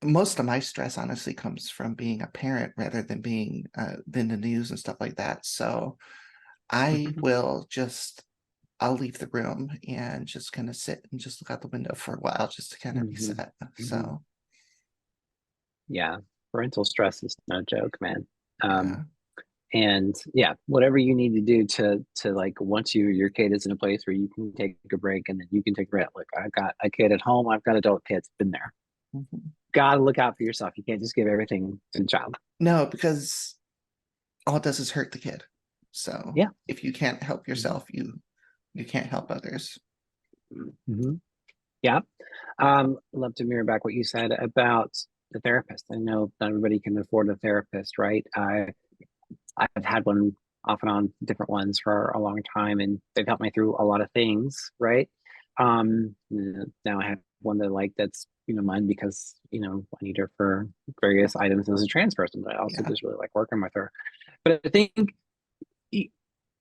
most of my stress honestly comes from being a parent rather than being than the news and stuff like that. So I will just I'll leave the room and just kind of sit and just look out the window for a while just to kind of reset. So Yeah, parental stress is no joke, man. yeah. And yeah, whatever you need to do to like once your kid is in a place where you can take a break and then you can take a break. Like I've got a kid at home, I've got adult kids, been there. Mhm. Gotta look out for yourself. You can't just give everything to the child. No, because all it does is hurt the kid. So Yeah. if you can't help yourself, you can't help others. Mm-hmm. Yeah. Love to mirror back what you said about the therapist. I know not everybody can afford a therapist, right? I've had one off and on different ones for a long time, and they've helped me through a lot of things, right? Now I have one that I like that's mine because I need her for various items as a trans person, but I also Yeah. just really like working with her. But I think e-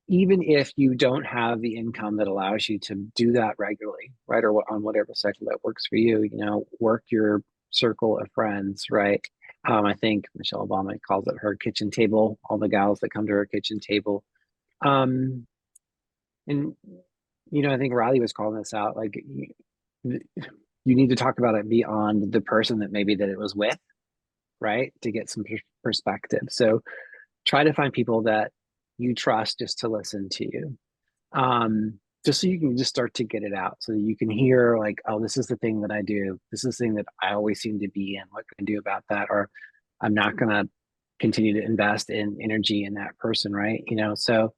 even if you don't have the income that allows you to do that regularly, right, or on whatever cycle that works for you, work your circle of friends, right? I think Michelle Obama calls it her kitchen table, all the gals that come to her kitchen table. Um, and, I think Rylie was calling this out. Like, you need to talk about it beyond the person that maybe that it was with, right? To get some perspective. So try to find people that you trust just to listen to you. Just so you can just start to get it out so that you can hear like, oh, this is the thing that I do. This is the thing that I always seem to be in. What can I do about that? Or I'm not going to continue to invest in energy in that person, right? So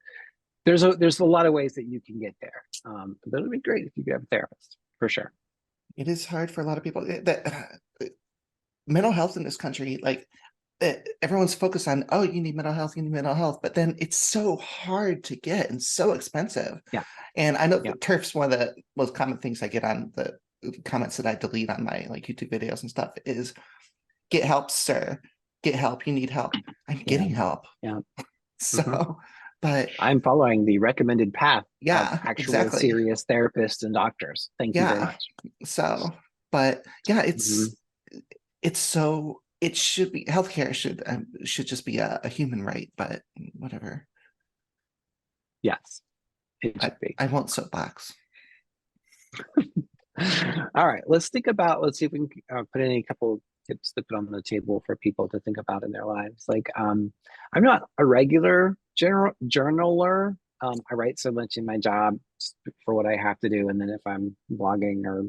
there's a lot of ways that you can get there. But it would be great if you could have a therapist for sure. It is hard for a lot of people that mental health in this country, like everyone's focused on, oh, you need mental health, but then it's so hard to get and so expensive. Yeah. And I know Yeah. the TERF's one of the most common things I get on the comments that I delete on my like YouTube videos and stuff is get help, sir. Get help. You need help. I'm getting help. Yeah. So, but I'm following the recommended path of yeah, actual exactly. serious therapists and doctors. Thank you very Yeah. much. So, but yeah, Mhm. it's so it should be healthcare should just be a human right, but whatever. Yes, it I should be. I won't soapbox. All right, let's see if we can put in a couple tips to put on the table for people to think about in their lives. Like, I'm not a regular journaler. I write so much in my job for what I have to do, and then if I'm blogging or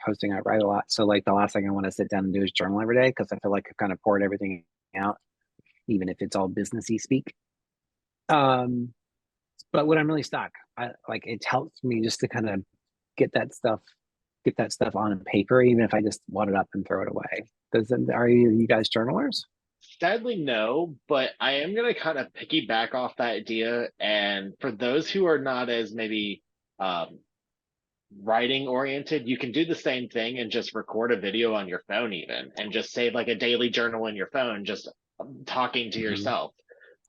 posting, I write a lot. So, like, the last thing I want to sit down and do is journal every day because I feel like I've kind of poured everything out, even if it's all businessy speak. Um, but when I'm really stuck, I like it helps me just to kind of get that stuff get that stuff on paper, even if I just wad it up and throw it away. Are you guys journalers? Sadly, no, but I am going to kind of piggyback off that idea. And for those who are not as maybe um, writing oriented, you can do the same thing and just record a video on your phone, even, and just save like a daily journal in your phone, just talking to Mm-hmm. yourself.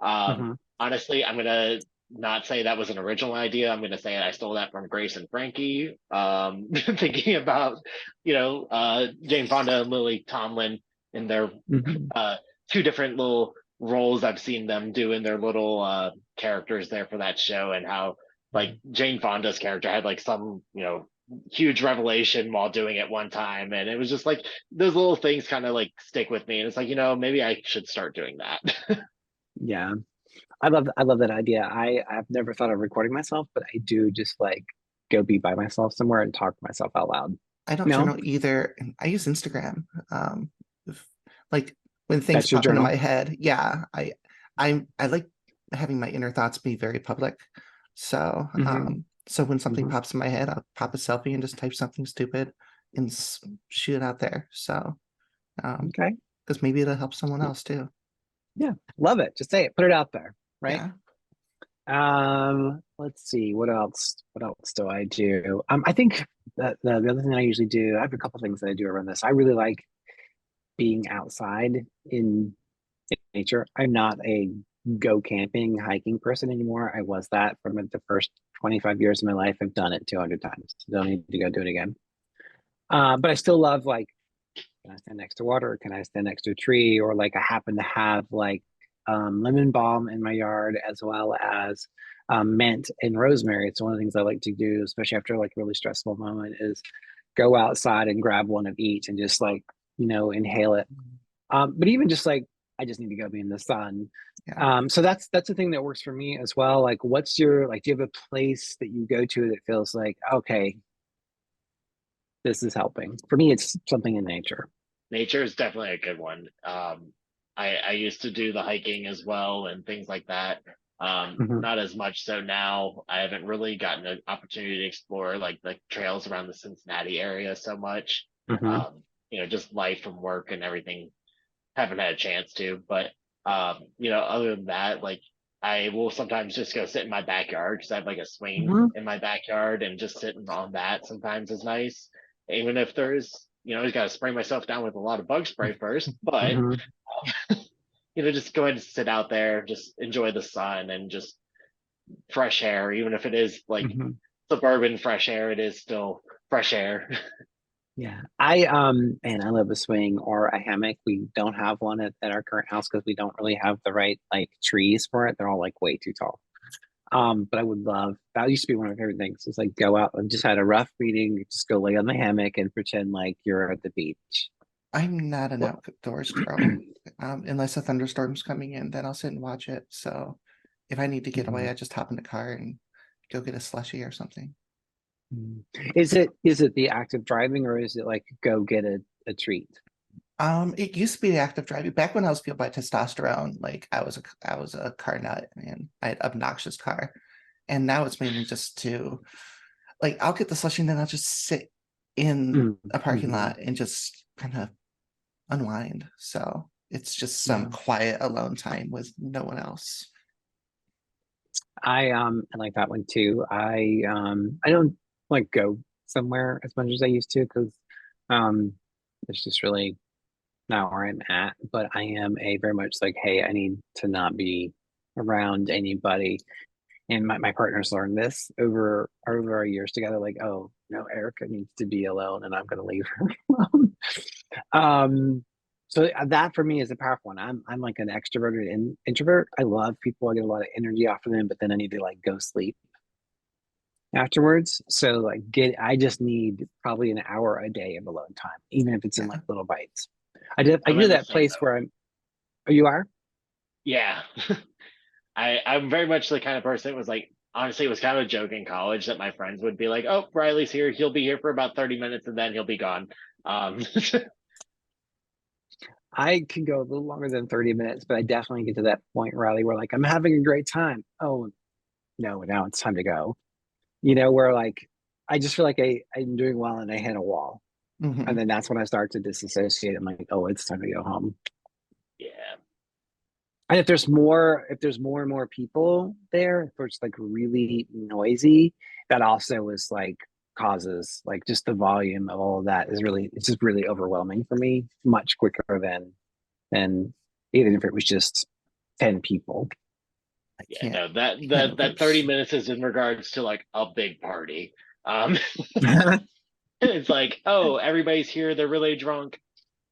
Um, Mm-hmm. Honestly, I'm going to not say that was an original idea. I'm going to say I stole that from Grace and Frankie. Thinking about, Jane Fonda and Lily Tomlin in their Mm-hmm. uh, two different little roles I've seen them do in their little characters there for that show, and how like Jane Fonda's character had like some, huge revelation while doing it one time. And it was just like those little things kind of like stick with me. And it's like, maybe I should start doing that. Yeah, I love that idea. I've never thought of recording myself, but I do just like go be by myself somewhere and talk to myself out loud. I don't No, journal either. I use Instagram. If, like when things that's your pop into journal. my head, yeah, I like having my inner thoughts be very public. So Mm-hmm. so when something Mm-hmm. pops in my head, I'll pop a selfie and just type something stupid and shoot it out there. So Okay. because maybe it'll help someone else too. Yeah, love it. Just say it. Put it out there. Right. Yeah. Let's see, what else? What else do I do? I think that the other thing I usually do, I have a couple things that I do around this. I really like being outside in nature. I'm not a go camping, hiking person anymore. I was that for the first 25 years of my life. I've done it 200 times. Don't need to go do it again. But I still love like, can I stand next to water? Can I stand next to a tree? Or like I happen to have like lemon balm in my yard as well as mint and rosemary. It's one of the things I like to do, especially after like a really stressful moment, is go outside and grab one of each and just like, inhale it. But even just like I just need to go be in the sun. Yeah. So that's the thing that works for me as well. Like, what's your like? Do you have a place that you go to that feels like okay, this is helping? For me, it's something in nature. Nature is definitely a good one. I used to do the hiking as well and things like that. Hmm. Not as much so now. I haven't really gotten an opportunity to explore like the trails around the Cincinnati area so much. Hmm. Um, just life from work and everything. Haven't had a chance to, but other than that, like I will sometimes just go sit in my backyard because I have like a swing Hmm. in my backyard, and just sitting on that sometimes is nice. Even if there's, I just got to spray myself down with a lot of bug spray first, but Hmm. just go ahead and sit out there, just enjoy the sun and just fresh air, even if it is like Hmm. suburban fresh air, it is still fresh air. Yeah. And I love a swing or a hammock. We don't have one at our current house because we don't really have the right like trees for it. They're all like way too tall. But I would love that used to be one of my favorite things. Is like go out and just had a rough meeting, just go lay on the hammock and pretend like you're at the beach. I'm not an Well, outdoors girl. Unless a thunderstorm's coming in, then I'll sit and watch it. So if I need to get away, mhm, I just hop in the car and go get a slushie or something. mhm. Is it the act of driving or is it like go get a treat? It used to be the act of driving. Back when I was fueled by testosterone, like I was a car nut and I had obnoxious car. And now it's mainly just to like I'll get the slushie and then I'll just sit in a parking Mm-hmm. lot and just kind of unwind. So it's just some Yeah. quiet alone time with no one else. I like that one too. I don't like go somewhere as much as I used to because um it's just really not where I'm at. But I am a very much like, hey, I need to not be around anybody. And my partner's learned this over our years together, like, oh no, Erica needs to be alone and I'm gonna leave her alone. So that for me is a powerful one. I'm like an extroverted introvert. I love people. I get a lot of energy off of them, but then I need to like go sleep afterwards. So like I just need probably an hour a day of alone time, even if it's in Yeah. like little bites. I I'm do in the that same place boat. where oh, you are? Yeah. I'm very much the kind of person that was like, honestly, it was kind of a joke in college that my friends would be like, oh, Riley's here. He'll be here for about 30 minutes and then he'll be gone. Um, I can go a little longer than 30 minutes, but I definitely get to that point, Riley, where like I'm having a great time. Oh no, now it's time to go. Where like I just feel like I'm doing well and I hit a wall. And Hmm. then that's when I start to disassociate. I'm like, oh, it's time to go home. yeah. And if there's more and more people there, if it's like really noisy, that also is like causes like just the volume of all of that is really it's just really overwhelming for me, much quicker than even if it was just 10 people. I Yeah, no, I that can't that with that 30 those. minutes is in regards to like a big party. Um, it's like, oh, everybody's here. They're really drunk.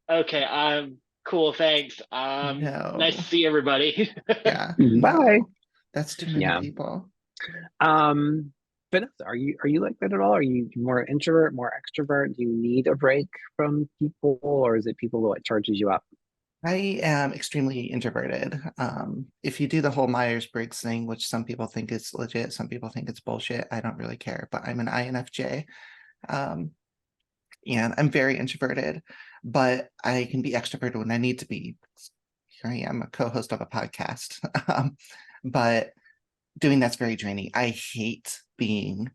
Okay, cool. Thanks. Nice to No. see everybody. Yeah, Bye. no. That's too many Yeah. people. Um, but are you like that at all? Are you more introvert, more extrovert? Do you need a break from people, or is it people what charges you up? I am extremely introverted. If you do the whole Myers-Briggs thing, which some people think is legit, some people think it's bullshit, I don't really care, but I'm an INFJ. Um, and I'm very introverted, but I can be extroverted when I need to be. Here I am, a co-host of a podcast. But doing that's very draining. I hate being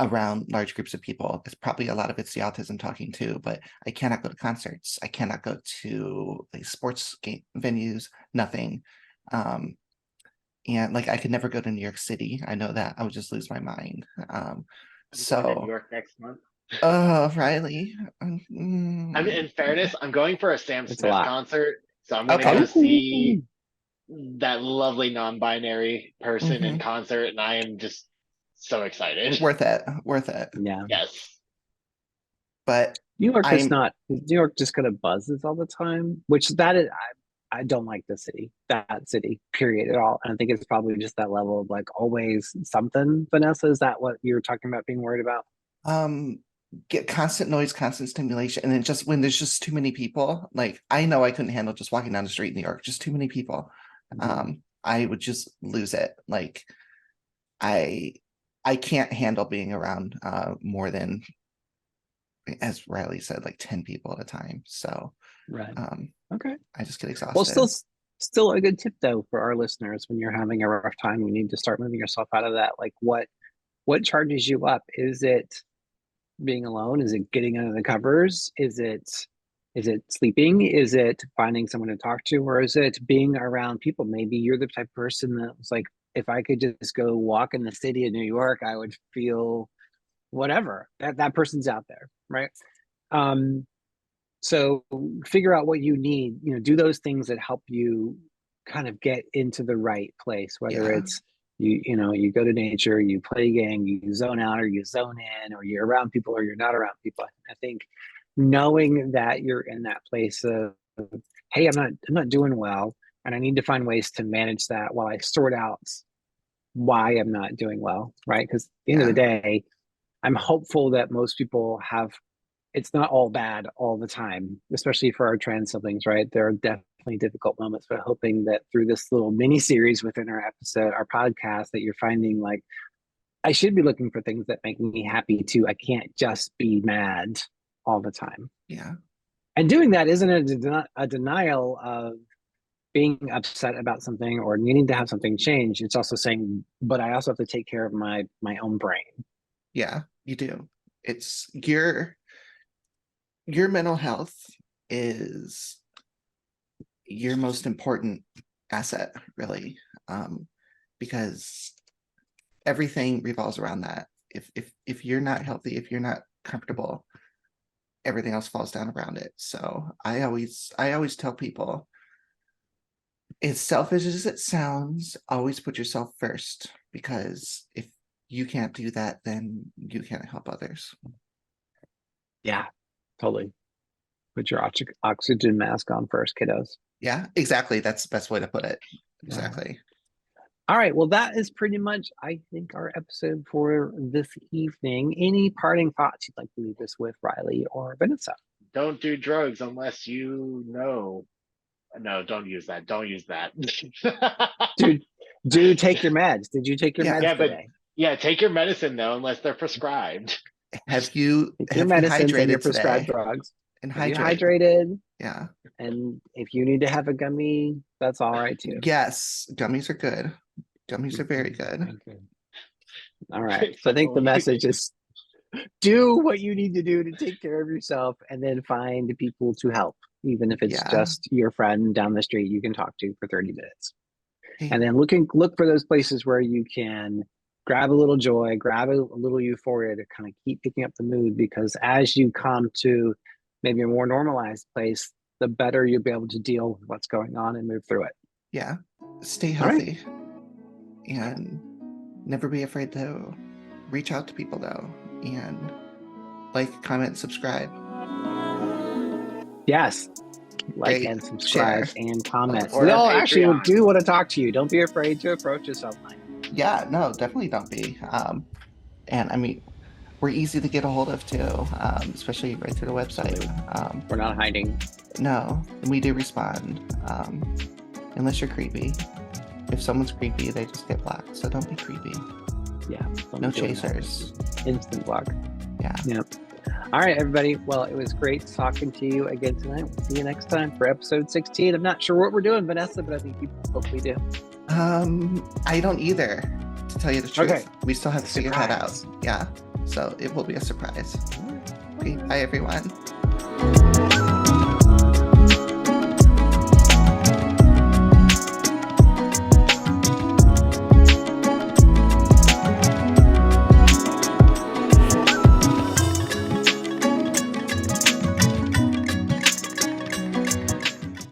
around large groups of people. It's probably a lot of it's the autism talking too, but I cannot go to concerts. I cannot go to like sports game venues, nothing. Um, And like I could never go to New York City. I know that. I would just lose my mind. I'm going to New So York next month. Rylie. I mean, in fairness, I'm going for a Sam It's a Smith lot. concert, so I'm gonna Okay. go see Ooh. that lovely non-binary person in Mhm. concert, and I am just so excited. Worth it. Worth it. Yeah. Yes. But New York is I'm not. New York just kind of buzzes all the time, which that is. I don't like the city, that city, period, at all. And I think it's probably just that level of like always something. Vanessa, is that what you were talking about being worried about? get constant noise, constant stimulation, and then just when there's just too many people, like I know I couldn't handle just walking down the street in New York, just too many people. I would just lose it. Like I I can't handle being around more than, as Riley said, like 10 people at a time. So Right. um Okay. I just get Well, exhausted. still a good tip though for our listeners when you're having a rough time. You need to start moving yourself out of that. Like, what charges you up? Is it being alone? Is it getting under the covers? Is it sleeping? Is it finding someone to talk to? Or is it being around people? Maybe you're the type of person that was like, if I could just go walk in the city of New York, I would feel whatever. That person's out there, right? Um, so figure out what you need, do those things that help you kind of get into the right place, whether Yeah. it's you go to nature, you play a game, you zone out or you zone in, or you're around people or you're not around people. I think knowing that you're in that place of, hey, I'm not doing well, and I need to find ways to manage that while I sort out why I'm not doing well, right? Because at the end of the Yeah. day, I'm hopeful that most people have, it's not all bad all the time, especially for our trans siblings, right? There are definitely difficult moments, but hoping that through this little mini series within our episode, our podcast, that you're finding like, I should be looking for things that make me happy too. I can't just be mad all the time. Yeah. And doing that isn't a denial of being upset about something or needing to have something change. It's also saying, but I also have to take care of my own brain. Yeah, you do. It's your mental health is your most important asset, really, because everything revolves around that. If you're not healthy, if you're not comfortable, everything else falls down around it. So I always tell people, as selfish as it sounds, always put yourself first, because if you can't do that, then you can't help others. Yeah, totally. Put your oxygen mask on first, kiddos. Yeah, exactly. That's the best way to put it. Exactly. All right. Well, that is pretty much, I think, our episode for this evening. Any parting thoughts you'd like to leave us with, Rylie or Vanessa? Don't do drugs unless you know. No, don't use that. Don't use that. Do take your meds. Did you take your Yeah. meds Yeah, but today? yeah, take your medicine though, unless they're prescribed. Have you Take your have you medicines and your hydrated prescribed today? drugs. And Have you hydrate. hydrated? Yeah. And if you need to have a gummy, that's all right too. Yes, gummies are good. Gummies are very good. Okay. All right. So I think the message is do what you need to do to take care of yourself and then find people to help, even if it's Yeah. just your friend down the street you can talk to for 30 minutes. Hey, And then look for those places where you can grab a little joy, grab a little euphoria to kind of keep picking up the mood, because as you come to maybe a more normalized place, the better you'll be able to deal with what's going on and move through it. yeah. Stay All right. healthy. And never be afraid to reach out to people though. And like, comment, subscribe. Yes. Like Rate, and subscribe share. and comment. Or We our all actually Patreon. do want to talk to you. Don't be afraid to approach us online. Yeah, no, definitely don't be. And I mean, we're easy to get a hold of too, especially right through the website. We're not hiding. No, and we do respond, unless you're creepy. If someone's creepy, they just get blocked. So don't be creepy. Yeah. No chasers. Instant block. Yeah. Yep. All right, everybody. Well, it was great talking to you again tonight. We'll see you next time for episode 16. I'm not sure what we're doing, Vanessa, but I think people hopefully do. I don't either, to tell you the truth. Okay. We still have to figure that out. Surprise. Yeah. So it will be a surprise. Okay, bye everyone.